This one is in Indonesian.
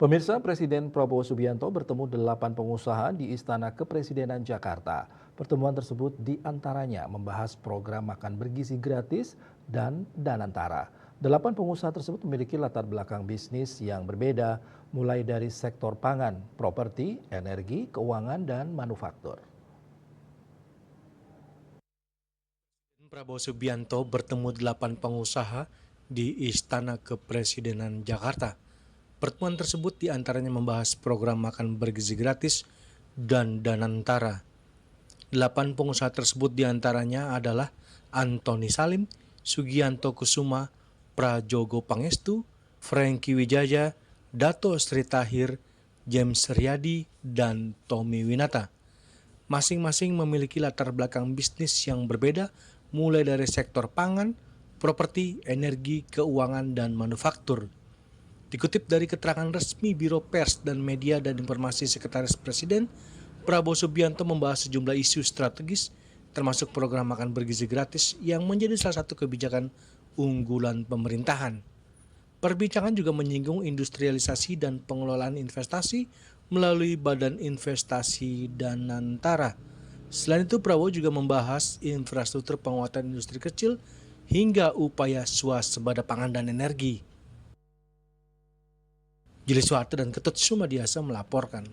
Pemirsa, Presiden Prabowo Subianto bertemu 8 pengusaha di Istana Kepresidenan Jakarta. Pertemuan tersebut diantaranya membahas program makan bergizi gratis dan Danantara. 8 pengusaha tersebut memiliki latar belakang bisnis yang berbeda, mulai dari sektor pangan, properti, energi, keuangan, dan manufaktur. Prabowo Subianto bertemu 8 pengusaha di Istana Kepresidenan Jakarta. Pertemuan tersebut diantaranya membahas program makan bergizi gratis dan Danantara. 8 pengusaha tersebut diantaranya adalah Antoni Salim, Sugianto Kusuma, Prajogo Pangestu, Franky Wijaya, Dato Sri Tahir, James Riyadi, dan Tommy Winata. Masing-masing memiliki latar belakang bisnis yang berbeda, mulai dari sektor pangan, properti, energi, keuangan, dan manufaktur. Dikutip dari keterangan resmi Biro Pers dan Media dan Informasi Sekretaris Presiden, Prabowo Subianto membahas sejumlah isu strategis, termasuk program makan bergizi gratis yang menjadi salah satu kebijakan unggulan pemerintahan. Perbincangan juga menyinggung industrialisasi dan pengelolaan investasi melalui Badan Investasi Danantara. Selain itu, Prabowo juga membahas infrastruktur penguatan industri kecil hingga upaya swasembada pangan dan energi. Jili Suharto dan Ketut Sumadiasa melaporkan.